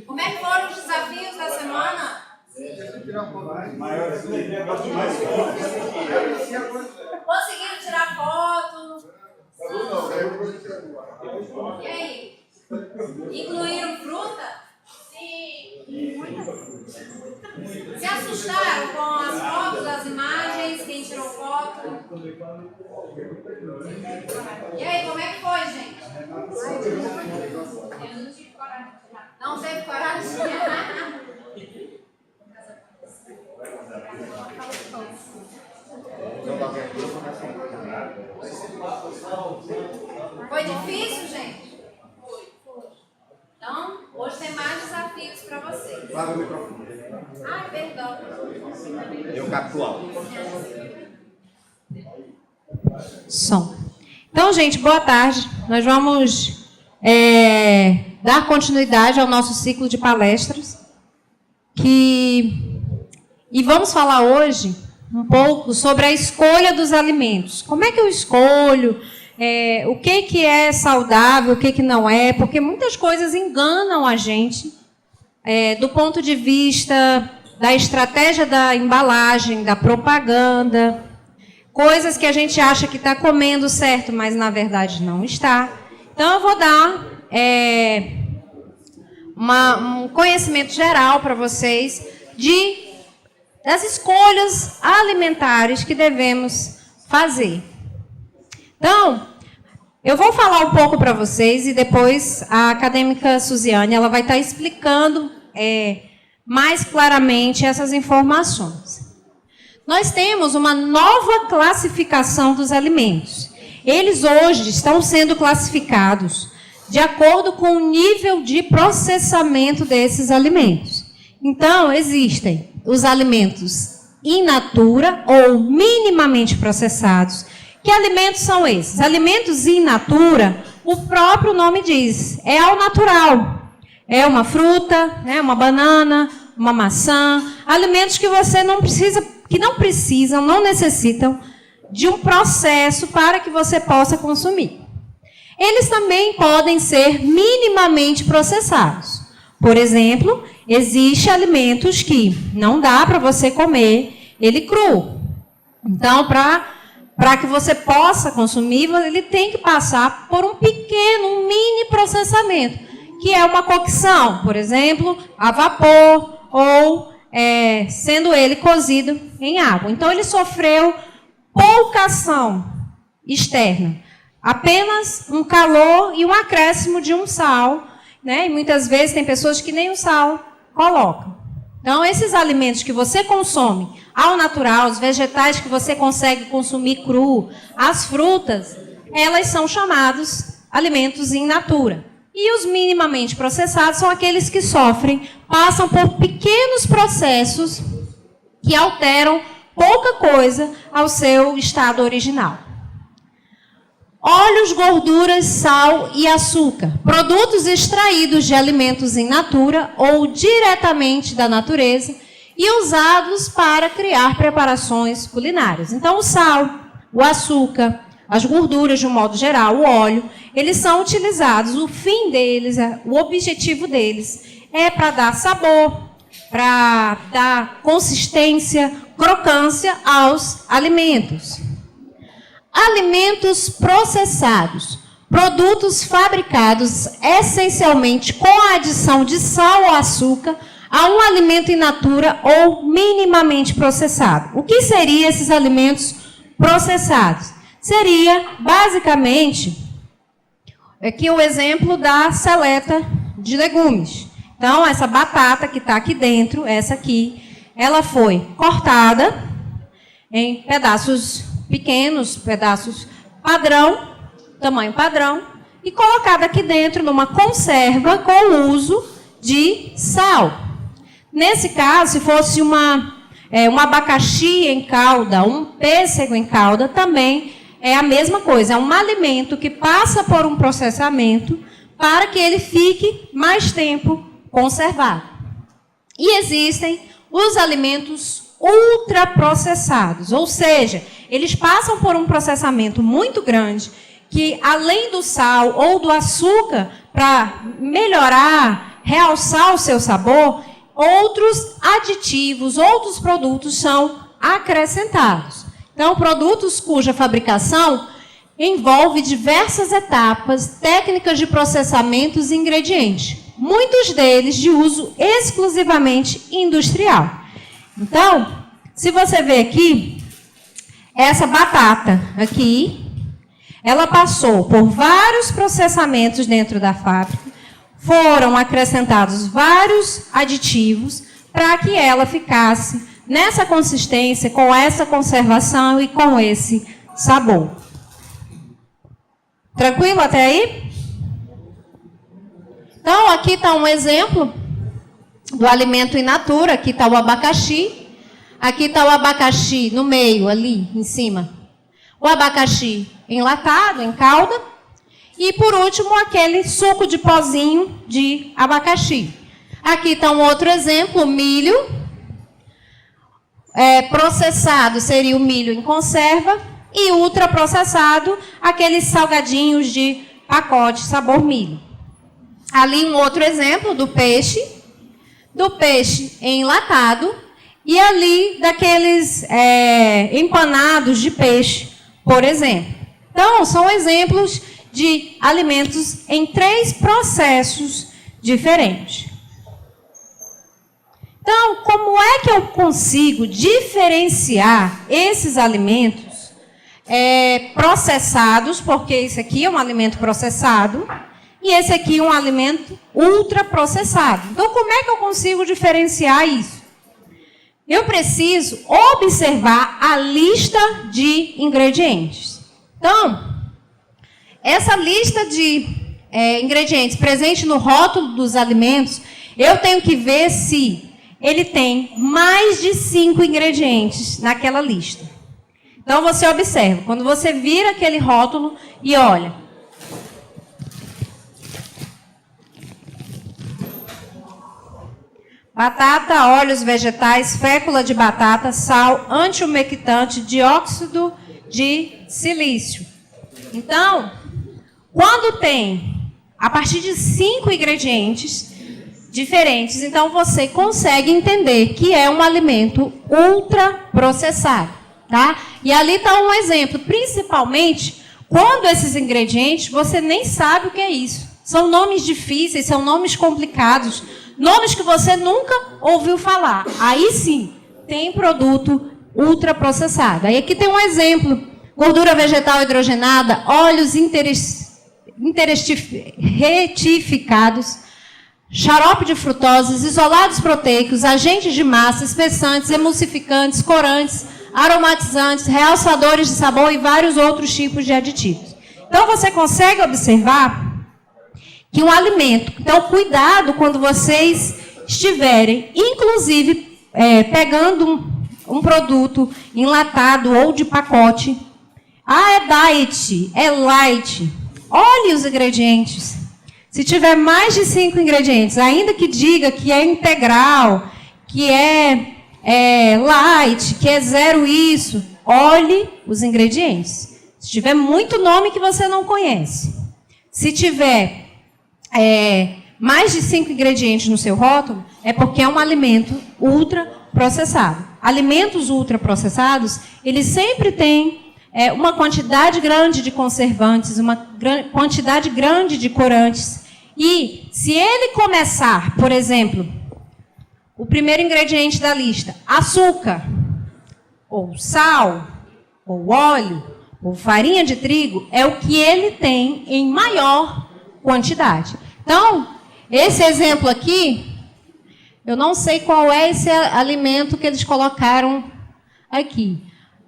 Como é que foram os desafios da semana? Conseguiram tirar foto? E aí? Incluíram fruta? Sim. Se assustaram com as fotos, as imagens, quem tirou foto? E aí, como é que foi, gente? Eu não tive coragem de tirar. Não teve coragem de tirar? Foi difícil, gente? Então, hoje tem mais desafios para vocês. Lava o microfone. Ai, perdão. Eu capto alto. Som. Então, gente, boa tarde. Nós vamos dar continuidade ao nosso ciclo de palestras. E vamos falar hoje um pouco sobre a escolha dos alimentos. Como é que eu escolho? O que é saudável, o que não é? Porque muitas coisas enganam a gente do ponto de vista da estratégia da embalagem, da propaganda. Coisas que a gente acha que está comendo certo, mas na verdade não está. Então eu vou dar um conhecimento geral para vocês das escolhas alimentares que devemos fazer. Então, eu vou falar um pouco para vocês e depois a acadêmica Suziane ela vai estar explicando mais claramente essas informações. Nós temos uma nova classificação dos alimentos. Eles hoje estão sendo classificados de acordo com o nível de processamento desses alimentos. Então, existem os alimentos in natura ou minimamente processados. Que alimentos são esses? Alimentos in natura, o próprio nome diz, é ao natural. É uma fruta, né, uma banana, uma maçã, alimentos que você não necessitam de um processo para que você possa consumir. Eles também podem ser minimamente processados. Por exemplo, existem alimentos que não dá para você comer ele cru. Então, para que você possa consumir, ele tem que passar por um mini processamento, que é uma cocção, por exemplo, a vapor ou sendo ele cozido em água. Então, ele sofreu pouca ação externa, apenas um calor e um acréscimo de um sal, né? E muitas vezes tem pessoas que nem o sal colocam. Então, esses alimentos que você consome ao natural, os vegetais que você consegue consumir cru, as frutas, elas são chamados alimentos in natura. E os minimamente processados são aqueles que passam por pequenos processos que alteram pouca coisa ao seu estado original. Óleos, gorduras, sal e açúcar. Produtos extraídos de alimentos in natura ou diretamente da natureza e usados para criar preparações culinárias. Então, o sal, o açúcar, as gorduras de um modo geral, o óleo, eles são utilizados, o fim deles, o objetivo deles é para dar sabor, para dar consistência, crocância aos alimentos. Alimentos processados, produtos fabricados essencialmente com a adição de sal ou açúcar a um alimento in natura ou minimamente processado. O que seriam esses alimentos processados? Seria, basicamente, aqui o exemplo da seleta de legumes. Então, essa batata que está aqui dentro, essa aqui, ela foi cortada em pedaços pequenos, pedaços padrão, tamanho padrão, e colocada aqui dentro numa conserva com o uso de sal. Nesse caso, se fosse um abacaxi em calda, um pêssego em calda, também é a mesma coisa. É um alimento que passa por um processamento para que ele fique mais tempo conservado. E existem os alimentos ultraprocessados, ou seja, eles passam por um processamento muito grande que, além do sal ou do açúcar, para melhorar, realçar o seu sabor, outros aditivos, outros produtos são acrescentados. Então, produtos cuja fabricação envolve diversas etapas, técnicas de processamentos e ingredientes, muitos deles de uso exclusivamente industrial. Então, se você ver aqui, essa batata aqui, ela passou por vários processamentos dentro da fábrica, foram acrescentados vários aditivos para que ela ficasse nessa consistência, com essa conservação e com esse sabor. Tranquilo até aí? Então, aqui está um exemplo do alimento in natura. Aqui está o abacaxi. Aqui está o abacaxi no meio, ali, em cima. O abacaxi enlatado, em calda. E, por último, aquele suco de pozinho de abacaxi. Aqui está um outro exemplo, o milho. Processado seria o milho em conserva. E ultraprocessado, aqueles salgadinhos de pacote sabor milho. Ali um outro exemplo do peixe enlatado. E ali daqueles empanados de peixe, por exemplo. Então, são exemplos de alimentos em 3 processos diferentes. Então, como é que eu consigo diferenciar esses alimentos processados, porque esse aqui é um alimento processado, e esse aqui é um alimento ultraprocessado. Então, como é que eu consigo diferenciar isso? Eu preciso observar a lista de ingredientes. Então, essa lista de ingredientes presente no rótulo dos alimentos, eu tenho que ver se ele tem mais de 5 ingredientes naquela lista. Então, você observa, quando você vira aquele rótulo e olha. Batata, óleos vegetais, fécula de batata, sal, antiumectante, dióxido de silício. Então, quando tem a partir de 5 ingredientes diferentes, então você consegue entender que é um alimento ultraprocessado. Tá? E ali está um exemplo, principalmente quando esses ingredientes você nem sabe o que é isso. São nomes difíceis, são nomes complicados, nomes que você nunca ouviu falar. Aí sim, tem produto ultraprocessado. Aí aqui tem um exemplo: gordura vegetal hidrogenada, óleos retificados, xarope de frutoses, isolados proteicos, agentes de massa, espessantes, emulsificantes, corantes, aromatizantes, realçadores de sabor e vários outros tipos de aditivos. Então, você consegue observar que um alimento... Então, cuidado quando vocês estiverem, inclusive, pegando um produto enlatado ou de pacote. Ah, é diet, é light. Olhe os ingredientes. Se tiver mais de 5 ingredientes, ainda que diga que é integral, que é light, que é 0 isso, olhe os ingredientes. Se tiver muito nome que você não conhece, se tiver mais de 5 ingredientes no seu rótulo, é porque é um alimento ultraprocessado. Alimentos ultraprocessados, eles sempre têm uma quantidade grande de conservantes, uma quantidade grande de corantes. E se ele começar, por exemplo, o primeiro ingrediente da lista, açúcar, ou sal, ou óleo, ou farinha de trigo, é o que ele tem em maior quantidade. Então, esse exemplo aqui, eu não sei qual é esse alimento que eles colocaram aqui.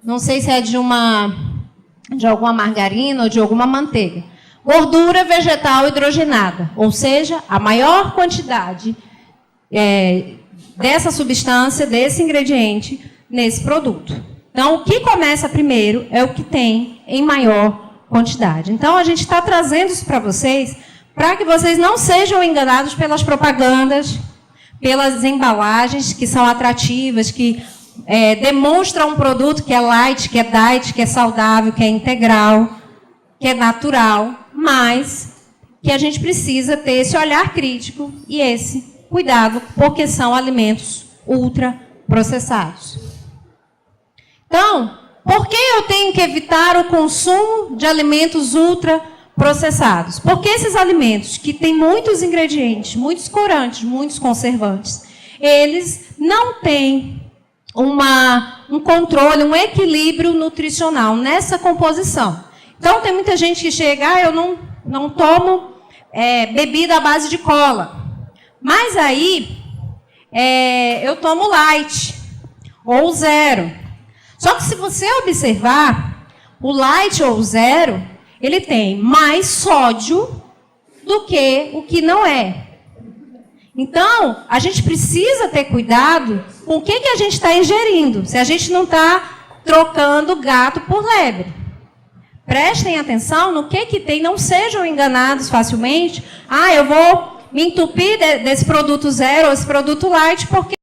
Não sei se é de alguma margarina ou de alguma manteiga. Gordura vegetal hidrogenada, ou seja, a maior quantidade dessa substância, desse ingrediente, nesse produto. Então, o que começa primeiro é o que tem em maior quantidade. Então, a gente está trazendo isso para vocês, para que vocês não sejam enganados pelas propagandas, pelas embalagens que são atrativas, que demonstram um produto que é light, que é diet, que é saudável, que é integral. que é natural, mas que a gente precisa ter esse olhar crítico e esse cuidado, porque são alimentos ultraprocessados. Então, por que eu tenho que evitar o consumo de alimentos ultraprocessados? Porque esses alimentos que têm muitos ingredientes, muitos corantes, muitos conservantes, eles não têm um controle, um equilíbrio nutricional nessa composição. Então, tem muita gente que chega, eu não tomo bebida à base de cola. Mas aí, eu tomo light ou zero. Só que se você observar, o light ou zero, ele tem mais sódio do que o que não é. Então, a gente precisa ter cuidado com o que a gente está ingerindo, se a gente não está trocando gato por lebre. Prestem atenção no que tem, não sejam enganados facilmente. Eu vou me entupir desse produto zero ou esse produto light porque